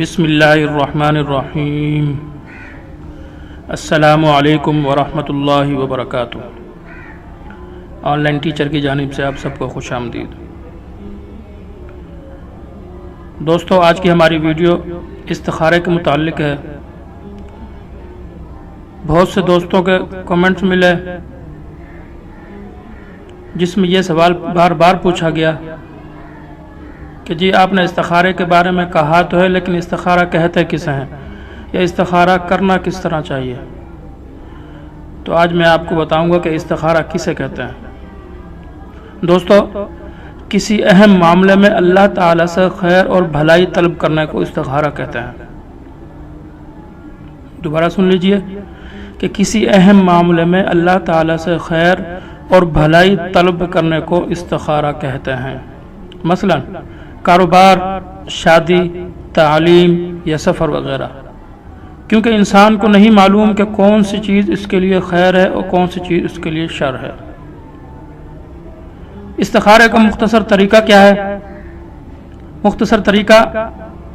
بسم اللہ الرحمن الرحیم۔ السلام علیکم ورحمۃ اللہ وبرکاتہ۔ آن لائن ٹیچر کی جانب سے آپ سب کو خوش آمدید۔ دوستو، آج کی ہماری ویڈیو استخارے کے متعلق ہے۔ بہت سے دوستوں کے کمنٹس ملے جس میں یہ سوال بار بار پوچھا گیا کہ جی آپ نے استخارے کے بارے میں کہا تو ہے، لیکن استخارہ کہتے کسے ہیں یا استخارہ کرنا کس طرح چاہیے؟ تو آج میں آپ کو بتاؤں گا کہ استخارہ کسے کہتے ہیں۔ دوستو، کسی اہم معاملے میں اللہ تعالیٰ سے خیر اور بھلائی طلب کرنے کو استخارہ کہتے ہیں۔ دوبارہ سن لیجئے کہ کسی اہم معاملے میں اللہ تعالیٰ سے خیر اور بھلائی طلب کرنے کو استخارہ کہتے ہیں۔ مثلا کاروبار، شادی، تعلیم یا سفر وغیرہ، کیونکہ انسان کو نہیں معلوم کہ کون سی چیز اس کے لیے خیر ہے اور کون سی چیز اس کے لیے شر ہے۔ استخارے کا مختصر طریقہ کیا ہے؟ مختصر طریقہ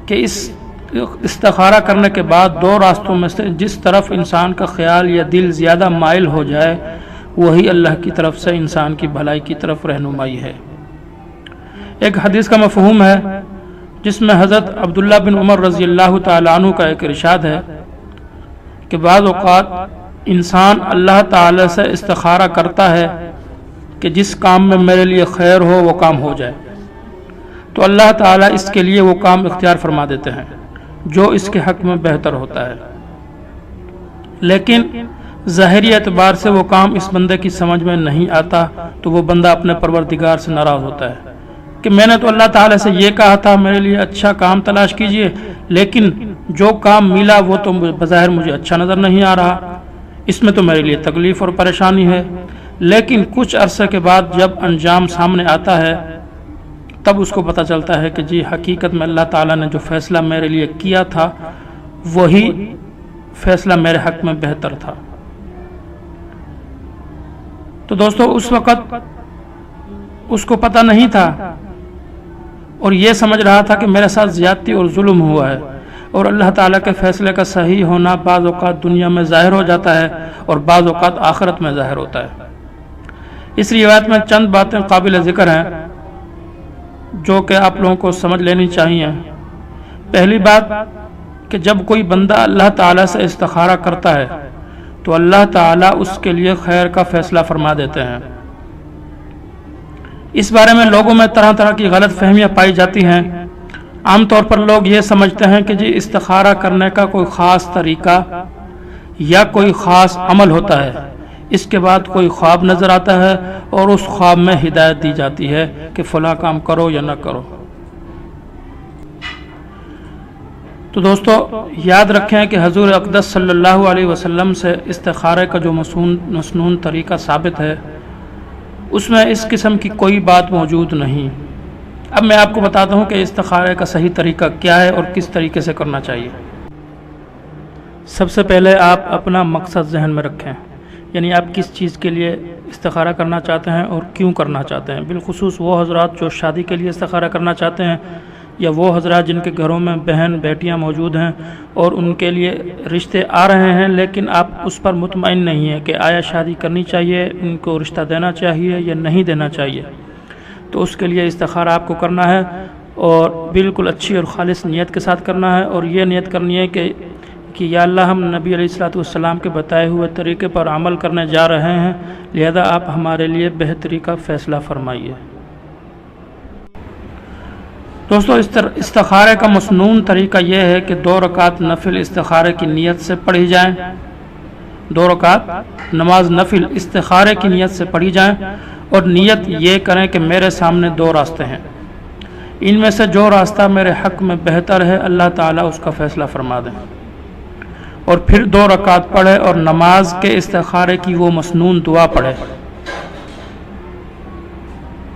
کہ اس استخارہ کرنے کے بعد دو راستوں میں سے جس طرف انسان کا خیال یا دل زیادہ مائل ہو جائے وہی اللہ کی طرف سے انسان کی بھلائی کی طرف رہنمائی ہے۔ ایک حدیث کا مفہوم ہے جس میں حضرت عبداللہ بن عمر رضی اللہ تعالیٰ عنہ کا ایک ارشاد ہے کہ بعض اوقات انسان اللہ تعالیٰ سے استخارہ کرتا ہے کہ جس کام میں میرے لیے خیر ہو وہ کام ہو جائے، تو اللہ تعالیٰ اس کے لیے وہ کام اختیار فرما دیتے ہیں جو اس کے حق میں بہتر ہوتا ہے، لیکن ظاہری اعتبار سے وہ کام اس بندے کی سمجھ میں نہیں آتا تو وہ بندہ اپنے پروردگار سے ناراض ہوتا ہے کہ میں نے تو اللہ تعالیٰ سے یہ کہا تھا میرے لیے اچھا کام تلاش کیجئے، لیکن جو کام ملا وہ تو بظاہر مجھے اچھا نظر نہیں آ رہا، اس میں تو میرے لیے تکلیف اور پریشانی ہے۔ لیکن کچھ عرصے کے بعد جب انجام سامنے آتا ہے تب اس کو پتہ چلتا ہے کہ جی حقیقت میں اللہ تعالیٰ نے جو فیصلہ میرے لیے کیا تھا وہی فیصلہ میرے حق میں بہتر تھا۔ تو دوستو، اس وقت اس کو پتہ نہیں تھا اور یہ سمجھ رہا تھا کہ میرے ساتھ زیادتی اور ظلم ہوا ہے، اور اللہ تعالیٰ کے فیصلے کا صحیح ہونا بعض اوقات دنیا میں ظاہر ہو جاتا ہے اور بعض اوقات آخرت میں ظاہر ہوتا ہے۔ اس روایت میں چند باتیں قابل ذکر ہیں جو کہ آپ لوگوں کو سمجھ لینی چاہیے۔ پہلی بات کہ جب کوئی بندہ اللہ تعالیٰ سے استخارہ کرتا ہے تو اللہ تعالیٰ اس کے لیے خیر کا فیصلہ فرما دیتے ہیں۔ اس بارے میں لوگوں میں طرح طرح کی غلط فہمیاں پائی جاتی ہیں۔ عام طور پر لوگ یہ سمجھتے ہیں کہ جی استخارہ کرنے کا کوئی خاص طریقہ یا کوئی خاص عمل ہوتا ہے، اس کے بعد کوئی خواب نظر آتا ہے اور اس خواب میں ہدایت دی جاتی ہے کہ فلاں کام کرو یا نہ کرو۔ تو دوستو، یاد رکھیں کہ حضور اقدس صلی اللہ علیہ وسلم سے استخارے کا جو مسنون طریقہ ثابت ہے اس میں اس قسم کی کوئی بات موجود نہیں۔ اب میں آپ کو بتاتا ہوں کہ استخارے کا صحیح طریقہ کیا ہے اور کس طریقے سے کرنا چاہیے۔ سب سے پہلے آپ اپنا مقصد ذہن میں رکھیں، یعنی آپ کس چیز کے لیے استخارہ کرنا چاہتے ہیں اور کیوں کرنا چاہتے ہیں۔ بالخصوص وہ حضرات جو شادی کے لیے استخارہ کرنا چاہتے ہیں، یا وہ حضرات جن کے گھروں میں بہن بیٹیاں موجود ہیں اور ان کے لیے رشتے آ رہے ہیں لیکن آپ اس پر مطمئن نہیں ہیں کہ آیا شادی کرنی چاہیے، ان کو رشتہ دینا چاہیے یا نہیں دینا چاہیے، تو اس کے لیے استخارہ آپ کو کرنا ہے اور بالکل اچھی اور خالص نیت کے ساتھ کرنا ہے، اور یہ نیت کرنی ہے کہ یا اللہ ہم نبی علیہ الصلوۃ والسلام کے بتائے ہوئے طریقے پر عمل کرنے جا رہے ہیں، لہذا آپ ہمارے لیے بہتری کا فیصلہ فرمائیے۔ دوستو، استخارے کا مسنون طریقہ یہ ہے کہ 2 رکعت نفل استخارے کی نیت سے پڑھی جائیں، 2 رکعت نماز نفل استخارے کی نیت سے پڑھی جائیں، اور نیت یہ کریں کہ میرے سامنے 2 راستے ہیں، ان میں سے جو راستہ میرے حق میں بہتر ہے اللہ تعالیٰ اس کا فیصلہ فرما دیں، اور پھر 2 رکعت پڑھے اور نماز کے استخارے کی وہ مسنون دعا پڑھے۔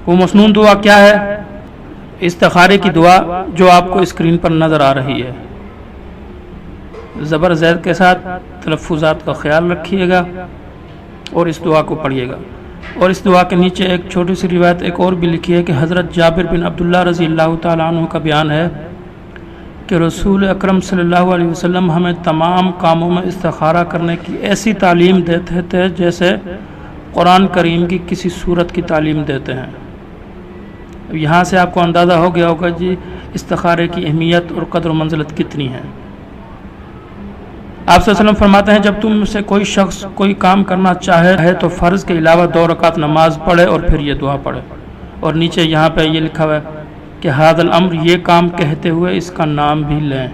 وہ مسنون دعا کیا ہے؟ استخارے کی دعا جو آپ کو اسکرین پر نظر آ رہی ہے۔ زبر زید کے ساتھ تلفظات کا خیال رکھیے گا اور اس دعا کو پڑھیے گا۔ اور اس دعا کے نیچے ایک چھوٹی سی روایت ایک اور بھی لکھی ہے کہ حضرت جابر بن عبداللہ رضی اللہ تعالیٰ عنہ کا بیان ہے کہ رسول اکرم صلی اللہ علیہ وسلم ہمیں تمام کاموں میں استخارہ کرنے کی ایسی تعلیم دیتے تھے جیسے قرآن کریم کی کسی صورت کی تعلیم دیتے ہیں۔ اب یہاں سے آپ کو اندازہ ہو گیا ہوگا جی استخارے کی اہمیت اور قدر و منزلت کتنی ہے۔ آپ صلی اللہ علیہ وسلم فرماتے ہیں جب تم سے کوئی شخص کوئی کام کرنا چاہے تو فرض کے علاوہ 2 رکعت نماز پڑھے اور پھر یہ دعا پڑھے، اور نیچے یہاں پہ یہ لکھا ہوا ہے کہ ھذا الامر، یہ کام کہتے ہوئے اس کا نام بھی لیں۔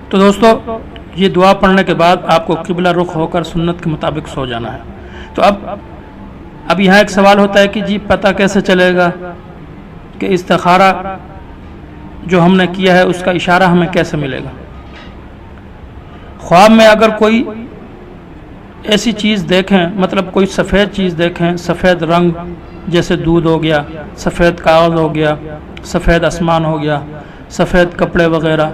تو دوستو یہ دعا پڑھنے کے بعد آپ کو قبلہ رخ ہو کر سنت کے مطابق سو جانا ہے۔ تو اب یہاں ایک سوال ہوتا ہے کہ جی پتہ کیسے چلے گا کہ استخارہ جو ہم نے کیا ہے اس کا اشارہ ہمیں کیسے ملے گا؟ خواب میں اگر کوئی ایسی چیز دیکھیں، مطلب کوئی سفید چیز دیکھیں، سفید رنگ جیسے دودھ ہو گیا، سفید کاغذ ہو گیا، سفید آسمان ہو گیا، سفید کپڑے وغیرہ،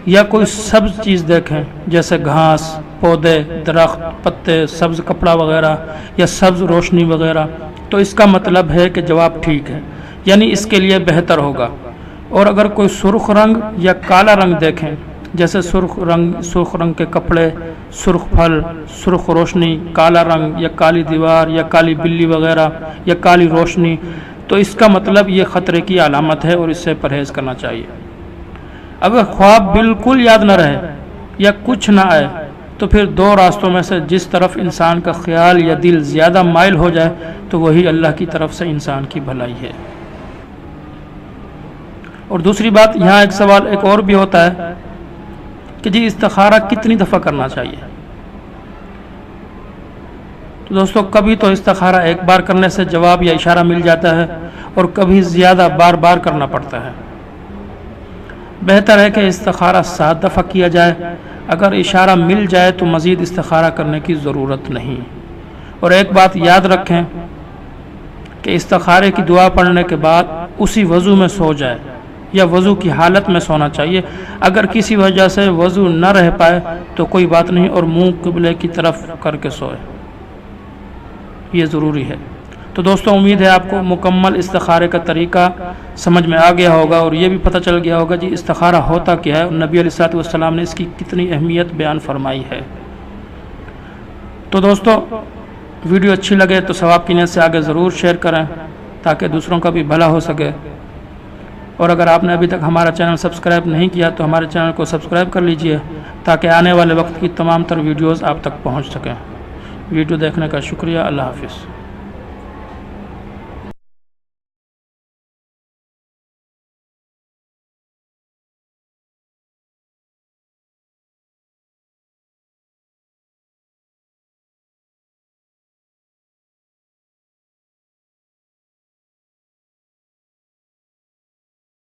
یا کوئی سبز چیز دیکھیں جیسے گھاس، پودے، درخت، پتے، سبز کپڑا وغیرہ یا سبز روشنی وغیرہ، تو اس کا مطلب ہے کہ جواب ٹھیک ہے، یعنی اس کے لیے بہتر ہوگا۔ اور اگر کوئی سرخ رنگ یا کالا رنگ دیکھیں جیسے سرخ رنگ کے کپڑے، سرخ پھل، سرخ روشنی، کالا رنگ یا کالی دیوار یا کالی بلی وغیرہ یا کالی روشنی، تو اس کا مطلب یہ خطرے کی علامت ہے اور اس سے پرہیز کرنا چاہیے۔ اگر خواب بالکل یاد نہ رہے یا کچھ نہ آئے تو پھر 2 راستوں میں سے جس طرف انسان کا خیال یا دل زیادہ مائل ہو جائے تو وہی اللہ کی طرف سے انسان کی بھلائی ہے۔ اور دوسری بات، یہاں ایک سوال ایک اور بھی ہوتا ہے کہ جی استخارہ کتنی دفعہ کرنا چاہیے؟ تو دوستو کبھی تو استخارہ ایک بار کرنے سے جواب یا اشارہ مل جاتا ہے اور کبھی زیادہ بار بار کرنا پڑتا ہے۔ بہتر ہے کہ استخارہ 7 دفعہ کیا جائے، اگر اشارہ مل جائے تو مزید استخارہ کرنے کی ضرورت نہیں۔ اور ایک بات یاد رکھیں کہ استخارے کی دعا پڑھنے کے بعد اسی وضو میں سو جائے یا وضو کی حالت میں سونا چاہیے۔ اگر کسی وجہ سے وضو نہ رہ پائے تو کوئی بات نہیں اور منہ قبلے کی طرف کر کے سوئے، یہ ضروری ہے۔ تو دوستو امید ہے آپ کو مکمل استخارے کا طریقہ سمجھ میں آ گیا ہوگا اور یہ بھی پتہ چل گیا ہوگا جی استخارہ ہوتا کیا ہے اور نبی علیہ الصلوۃ والسلام نے اس کی کتنی اہمیت بیان فرمائی ہے۔ تو دوستو ویڈیو اچھی لگے تو ثواب کی نیت سے آگے ضرور شیئر کریں تاکہ دوسروں کا بھی بھلا ہو سکے، اور اگر آپ نے ابھی تک ہمارا چینل سبسکرائب نہیں کیا تو ہمارے چینل کو سبسکرائب کر لیجئے تاکہ آنے والے وقت کی تمام تر ویڈیوز آپ تک پہنچ سکیں۔ ویڈیو دیکھنے کا شکریہ، اللہ حافظ۔